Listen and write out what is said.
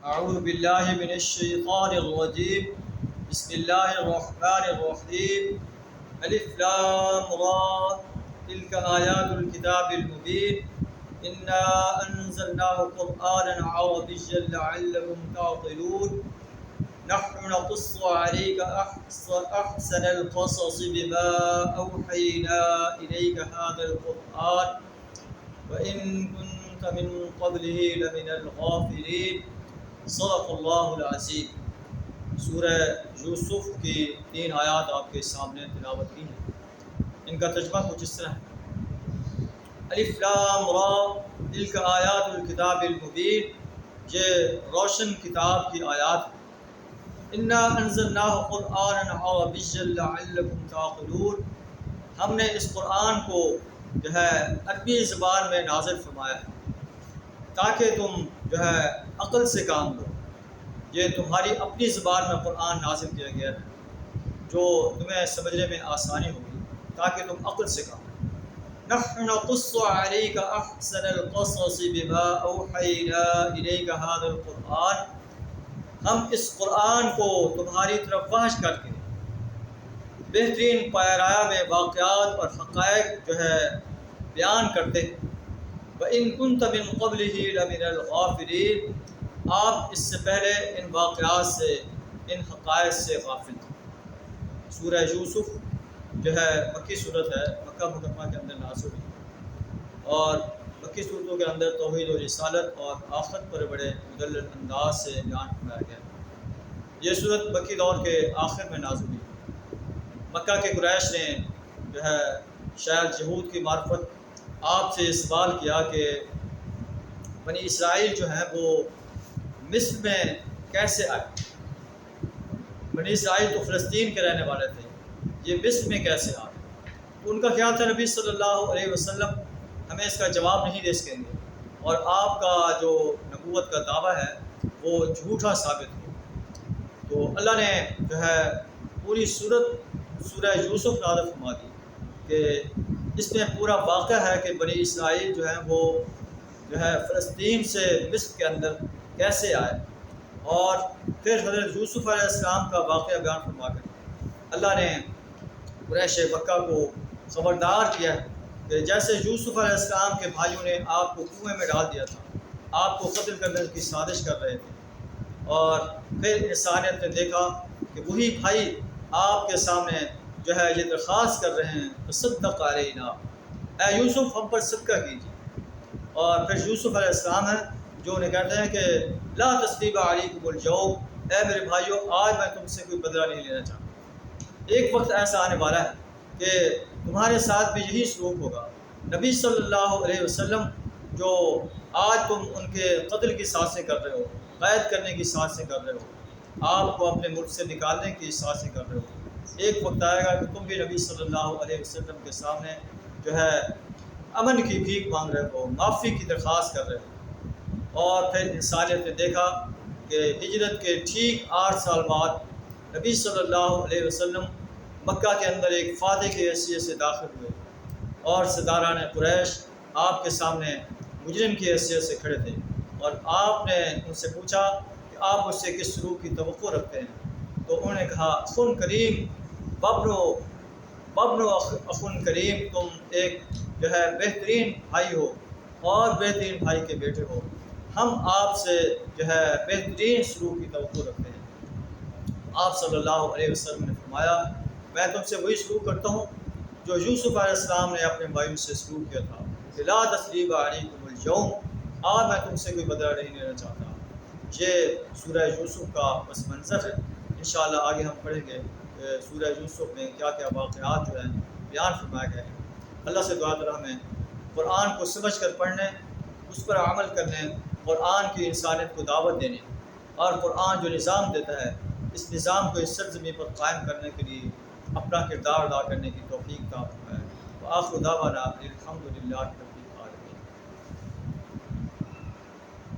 اعوذ باللہ من الشیطان الرجیم بسم اللہ الرحمن الرحیم الف لام را تلک آیات الکتاب المبین انا انزلناه قرآنا عربیا لعلکم تعقلون نحن نقص عليك احسن القصص بما اوحینا الیک هذا القرآن وان كنت من قبله لمن الغافلین صدق اللہ العظیم۔ سورہ یوسف کی 3 آیات آپ کے سامنے تلاوت کی ہیں۔ ان کا ترجمہ کچھ اس طرح ہے: الف لام را تلک آیات الکتاب المبین، یہ روشن کتاب کی آیات ہیں۔ انا انزلناہ قرآنا عربیا لعلکم تعقلون، ہم نے اس قرآن کو عربی زبان میں نازل فرمایا ہے تاکہ تم عقل سے کام لو۔ یہ تمہاری اپنی زبان میں قرآن نازل کیا گیا ہے جو تمہیں سمجھنے میں آسانی ہوگی تاکہ تم عقل سے کام لو۔ نحن نقص عليك احسن القصص بما اوحینا الیک هذا القرآن، ہم اس قرآن کو تمہاری طرف وحی کر کے بہترین پیرایا میں واقعات اور حقائق بیان کرتے ہیں۔ وَإِن كُنتَ مِن قَبْلِهِ لَمِنَ الْغَافِلِينَ، آپ اس سے پہلے ان واقعات سے، ان حقائق سے غافل تھے۔ سورہ یوسف مکی صورت ہے، مکہ مکرمہ کے اندر نازل ہوئی، اور مکی صورتوں کے اندر توحید و رسالت اور آخرت پر بڑے مدلل انداز سے بیان فرمایا گیا۔ یہ صورت مکی دور کے آخر میں نازل ہوئی۔ مکہ کے قریش نے شاید یہود کی معرفت آپ سے سوال کیا کہ بنی اسرائیل وہ مصر میں کیسے آئے؟ بنی اسرائیل تو فلسطین کے رہنے والے تھے، یہ مصر میں کیسے آئے؟ تو ان کا خیال تھا نبی صلی اللہ علیہ وسلم ہمیں اس کا جواب نہیں دے سکیں گے اور آپ کا جو نبوت کا دعویٰ ہے وہ جھوٹا ثابت ہو۔ تو اللہ نے پوری سورہ یوسف نازل فرما دی کہ اس میں پورا واقعہ ہے کہ بنی اسرائیل وہ فلسطین سے مصر کے اندر کیسے آئے، اور پھر حضرت یوسف علیہ السلام کا واقعہ بیان فرما کر اللہ نے قریش مکہ کو خبردار کیا کہ جیسے یوسف علیہ السلام کے بھائیوں نے آپ کو کنویں میں ڈال دیا تھا، آپ کو قتل کرنے کی سازش کر رہے تھے، اور پھر انسانیت نے دیکھا کہ وہی بھائی آپ کے سامنے یہ درخواست کر رہے ہیں، تصدق علینا، اے یوسف ہم پر صدقہ کیجیے۔ اور پھر یوسف علیہ السلام جو انہیں کہتے ہیں کہ لا تثریب علیکم اليوم، اے میرے بھائیوں آج میں تم سے کوئی بدلہ نہیں لینا چاہتا، ایک وقت ایسا آنے والا ہے کہ تمہارے ساتھ بھی یہی سلوک ہوگا۔ نبی صلی اللہ علیہ وسلم جو آج تم ان کے قتل کی سازشیں کر رہے ہو، قید کرنے کی سازشیں کر رہے ہو، آپ کو اپنے ملک سے نکالنے کی سازشیں کر رہے ہو، ایک وقت آئے گا کہ تم بھی نبی صلی اللہ علیہ وسلم کے سامنے امن کی بھیک مانگ رہے ہو، معافی کی درخواست کر رہے ہو۔ اور پھر انسانیت نے دیکھا کہ ہجرت کے ٹھیک 8 سال بعد نبی صلی اللہ علیہ وسلم مکہ کے اندر ایک فاتح کی حیثیت سے داخل ہوئے، اور سرداران قریش آپ کے سامنے مجرم کی حیثیت سے کھڑے تھے، اور آپ نے ان سے پوچھا کہ آپ مجھ سے کس سلوک کی توقع رکھتے ہیں؟ تو انہوں نے کہا اخن کریم ببن اخن کریم، تم ایک بہترین بھائی ہو اور بہترین بھائی کے بیٹے ہو، ہم آپ سے بہترین سلوک کی توقع رکھتے ہیں۔ آپ صلی اللہ علیہ وسلم نے فرمایا میں تم سے وہی سلوک کرتا ہوں جو یوسف علیہ السلام نے اپنے بھائیوں سے سلوک کیا تھا کہ لا تثریب علیکم اليوم، آج میں تم سے کوئی بدلہ نہیں لینا چاہتا۔ یہ سورہ یوسف کا پس منظر ہے۔ انشاءاللہ آگے ہم پڑھیں گے سورہ یوسف میں کیا کیا واقعات بیان فرمائے گئے ہیں۔ اللہ سے دعا کریں ہمیں قرآن کو سمجھ کر پڑھنے، اس پر عمل کرنے، قرآن کی انسانیت کو دعوت دینے، اور قرآن جو نظام دیتا ہے اس نظام کو اس سرزمین پر قائم کرنے کے لیے اپنا کردار ادا کرنے کی توفیق عطا فرمائے۔ وآخر دعوانا الحمدللہ۔